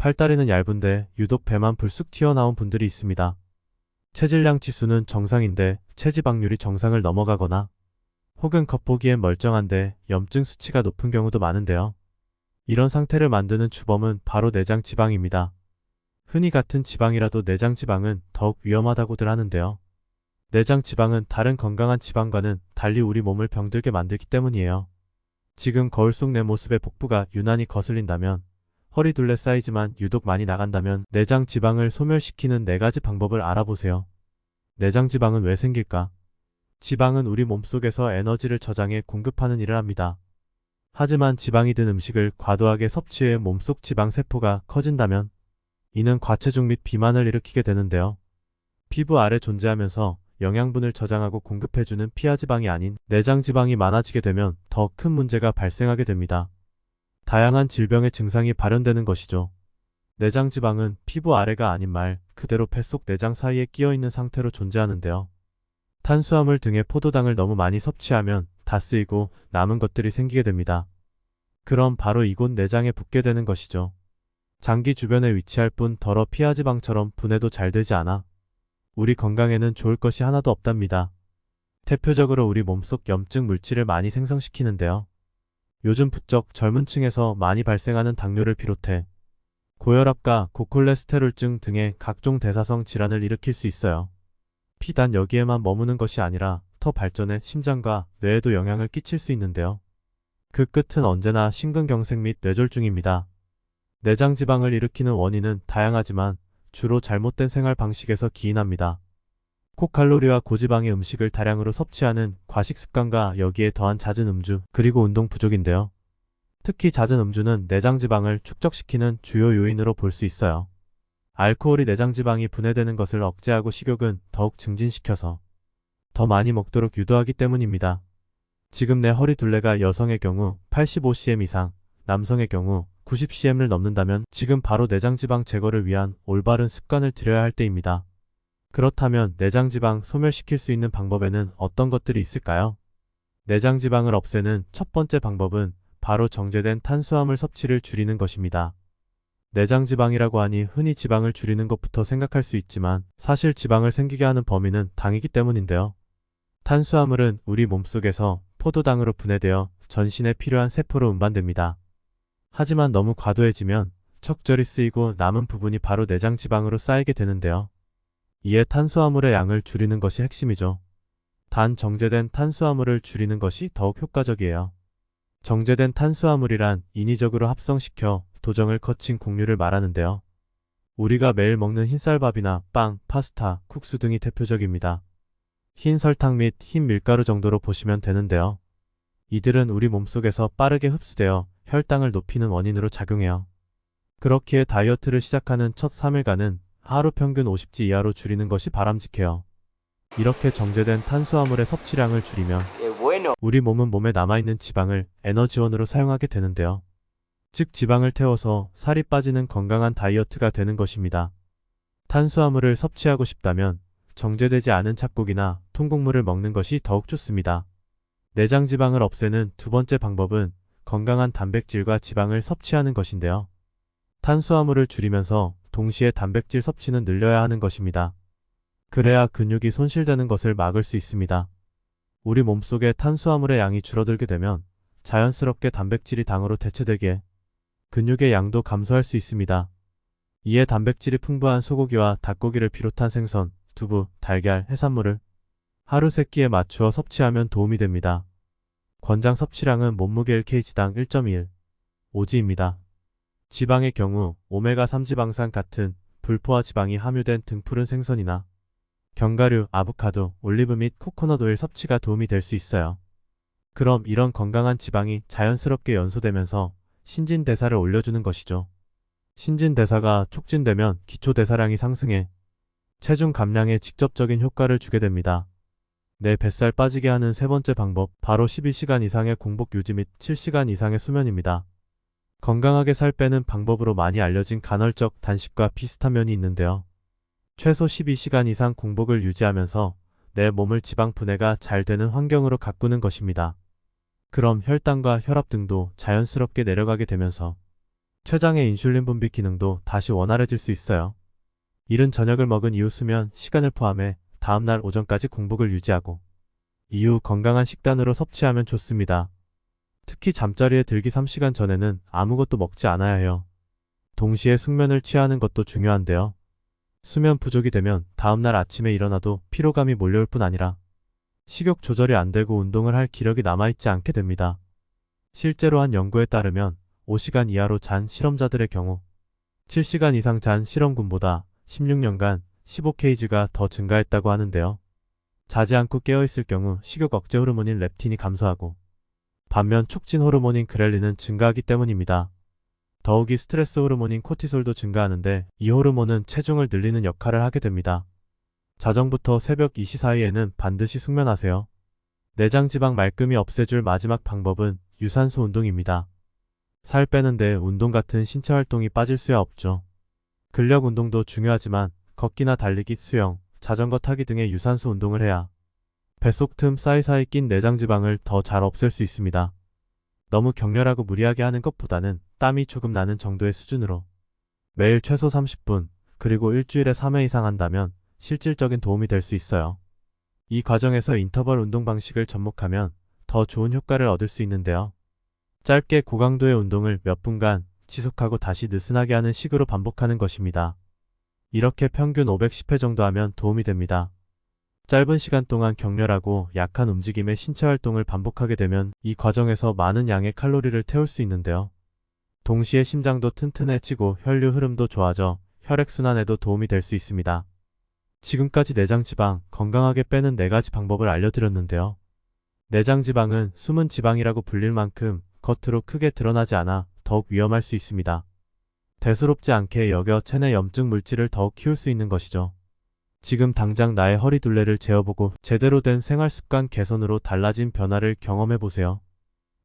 팔다리는 얇은데 유독 배만 불쑥 튀어나온 분들이 있습니다. 체질량 지수는 정상인데 체지방률이 정상을 넘어가거나 혹은 겉보기엔 멀쩡한데 염증 수치가 높은 경우도 많은데요. 이런 상태를 만드는 주범은 바로 내장 지방입니다. 흔히 같은 지방이라도 내장 지방은 더욱 위험하다고들 하는데요. 내장 지방은 다른 건강한 지방과는 달리 우리 몸을 병들게 만들기 때문이에요. 지금 거울 속 내 모습의 복부가 유난히 거슬린다면, 허리 둘레 사이즈만 유독 많이 나간다면 내장 지방을 소멸시키는 4가지 방법을 알아보세요. 내장 지방은 왜 생길까? 지방은 우리 몸속에서 에너지를 저장해 공급하는 일을 합니다. 하지만 지방이 든 음식을 과도하게 섭취해 몸속 지방 세포가 커진다면 이는 과체중 및 비만을 일으키게 되는데요. 피부 아래 존재하면서 영양분을 저장하고 공급해주는 피하지방이 아닌 내장지방이 많아지게 되면 더 큰 문제가 발생하게 됩니다. 다양한 질병의 증상이 발현되는 것이죠. 내장지방은 피부 아래가 아닌 말 그대로 뱃속 내장 사이에 끼어있는 상태로 존재하는데요. 탄수화물 등의 포도당을 너무 많이 섭취하면 다 쓰이고 남은 것들이 생기게 됩니다. 그럼 바로 이곳 내장에 붙게 되는 것이죠. 장기 주변에 위치할 뿐 더러 피하지방처럼 분해도 잘 되지 않아 우리 건강에는 좋을 것이 하나도 없답니다. 대표적으로 우리 몸속 염증 물질을 많이 생성시키는데요. 요즘 부쩍 젊은 층에서 많이 발생하는 당뇨를 비롯해 고혈압과 고콜레스테롤증 등의 각종 대사성 질환을 일으킬 수 있어요. 비단 여기에만 머무는 것이 아니라 더 발전해 심장과 뇌에도 영향을 끼칠 수 있는데요. 그 끝은 언제나 심근경색 및 뇌졸중입니다. 내장지방을 일으키는 원인은 다양하지만 주로 잘못된 생활 방식에서 기인합니다. 고칼로리와 고지방의 음식을 다량으로 섭취하는 과식 습관과 여기에 더한 잦은 음주, 그리고 운동 부족인데요. 특히 잦은 음주는 내장지방을 축적시키는 주요 요인으로 볼 수 있어요. 알코올이 내장지방이 분해되는 것을 억제하고 식욕은 더욱 증진시켜서 더 많이 먹도록 유도하기 때문입니다. 지금 내 허리 둘레가 여성의 경우 85cm 이상, 남성의 경우 90cm를 넘는다면 지금 바로 내장지방 제거를 위한 올바른 습관을 들여야 할 때입니다. 그렇다면 내장지방 소멸시킬 수 있는 방법에는 어떤 것들이 있을까요? 내장지방을 없애는 첫 번째 방법은 바로 정제된 탄수화물 섭취를 줄이는 것입니다. 내장지방이라고 하니 흔히 지방을 줄이는 것부터 생각할 수 있지만 사실 지방을 생기게 하는 범인은 당이기 때문인데요. 탄수화물은 우리 몸속에서 포도당으로 분해되어 전신에 필요한 세포로 운반됩니다. 하지만 너무 과도해지면 척절이 쓰이고 남은 부분이 바로 내장지방으로 쌓이게 되는데요. 이에 탄수화물의 양을 줄이는 것이 핵심이죠. 단 정제된 탄수화물을 줄이는 것이 더욱 효과적이에요. 정제된 탄수화물이란 인위적으로 합성시켜 도정을 거친 곡류를 말하는데요. 우리가 매일 먹는 흰쌀밥이나 빵, 파스타, 국수 등이 대표적입니다. 흰 설탕 및 흰 밀가루 정도로 보시면 되는데요. 이들은 우리 몸속에서 빠르게 흡수되어 혈당을 높이는 원인으로 작용해요. 그렇기에 다이어트를 시작하는 첫 3일간은 하루 평균 50지 이하로 줄이는 것이 바람직해요. 이렇게 정제된 탄수화물의 섭취량을 줄이면 우리 몸은 몸에 남아있는 지방을 에너지원으로 사용하게 되는데요. 즉 지방을 태워서 살이 빠지는 건강한 다이어트가 되는 것입니다. 탄수화물을 섭취하고 싶다면 정제되지 않은 잡곡이나 통곡물을 먹는 것이 더욱 좋습니다. 내장지방을 없애는 두 번째 방법은 건강한 단백질과 지방을 섭취하는 것인데요. 탄수화물을 줄이면서 동시에 단백질 섭취는 늘려야 하는 것입니다. 그래야 근육이 손실되는 것을 막을 수 있습니다. 우리 몸속의 탄수화물의 양이 줄어들게 되면 자연스럽게 단백질이 당으로 대체되기에 근육의 양도 감소할 수 있습니다. 이에 단백질이 풍부한 소고기와 닭고기를 비롯한 생선, 두부, 달걀, 해산물을 하루 3끼에 맞추어 섭취하면 도움이 됩니다. 권장 섭취량은 몸무게 1kg당 1.21 오지입니다. 지방의 경우 오메가3 지방산 같은 불포화 지방이 함유된 등푸른 생선이나 견과류, 아보카도, 올리브 및 코코넛 오일 섭취가 도움이 될 수 있어요. 그럼 이런 건강한 지방이 자연스럽게 연소되면서 신진대사를 올려주는 것이죠. 신진대사가 촉진되면 기초대사량이 상승해 체중 감량에 직접적인 효과를 주게 됩니다. 내 뱃살 빠지게 하는 세 번째 방법, 바로 12시간 이상의 공복 유지 및 7시간 이상의 수면입니다. 건강하게 살 빼는 방법으로 많이 알려진 간헐적 단식과 비슷한 면이 있는데요. 최소 12시간 이상 공복을 유지하면서 내 몸을 지방 분해가 잘 되는 환경으로 가꾸는 것입니다. 그럼 혈당과 혈압 등도 자연스럽게 내려가게 되면서 췌장의 인슐린 분비 기능도 다시 원활해질 수 있어요. 이른 저녁을 먹은 이후 수면 시간을 포함해 다음날 오전까지 공복을 유지하고 이후 건강한 식단으로 섭취하면 좋습니다. 특히 잠자리에 들기 3시간 전에는 아무것도 먹지 않아야 해요. 동시에 숙면을 취하는 것도 중요한데요. 수면 부족이 되면 다음날 아침에 일어나도 피로감이 몰려올 뿐 아니라 식욕 조절이 안 되고 운동을 할 기력이 남아있지 않게 됩니다. 실제로 한 연구에 따르면 5시간 이하로 잔 실험자들의 경우 7시간 이상 잔 실험군보다 16년간 15kg가 더 증가했다고 하는데요. 자지 않고 깨어있을 경우 식욕 억제 호르몬인 렙틴이 감소하고 반면 촉진 호르몬인 그렐린은 증가하기 때문입니다. 더욱이 스트레스 호르몬인 코티솔도 증가하는데 이 호르몬은 체중을 늘리는 역할을 하게 됩니다. 자정부터 새벽 2시 사이에는 반드시 숙면하세요. 내장 지방 말끔히 없애줄 마지막 방법은 유산소 운동입니다. 살 빼는데 운동 같은 신체 활동이 빠질 수야 없죠. 근력 운동도 중요하지만 걷기나 달리기, 수영, 자전거 타기 등의 유산소 운동을 해야 뱃속 틈 사이사이 낀 내장 지방을 더 잘 없앨 수 있습니다. 너무 격렬하고 무리하게 하는 것보다는 땀이 조금 나는 정도의 수준으로 매일 최소 30분, 그리고 일주일에 3회 이상 한다면 실질적인 도움이 될 수 있어요. 이 과정에서 인터벌 운동 방식을 접목하면 더 좋은 효과를 얻을 수 있는데요. 짧게 고강도의 운동을 몇 분간 지속하고 다시 느슨하게 하는 식으로 반복하는 것입니다. 이렇게 평균 510회 정도 하면 도움이 됩니다. 짧은 시간 동안 격렬하고 약한 움직임의 신체 활동을 반복하게 되면 이 과정에서 많은 양의 칼로리를 태울 수 있는데요. 동시에 심장도 튼튼해지고 혈류 흐름도 좋아져 혈액순환에도 도움이 될 수 있습니다. 지금까지 내장 지방 건강하게 빼는 4가지 방법을 알려드렸는데요. 내장 지방은 숨은 지방이라고 불릴 만큼 겉으로 크게 드러나지 않아 더욱 위험할 수 있습니다. 대수롭지 않게 여겨 체내 염증 물질을 더욱 키울 수 있는 것이죠. 지금 당장 나의 허리 둘레를 재어보고 제대로 된 생활 습관 개선으로 달라진 변화를 경험해 보세요.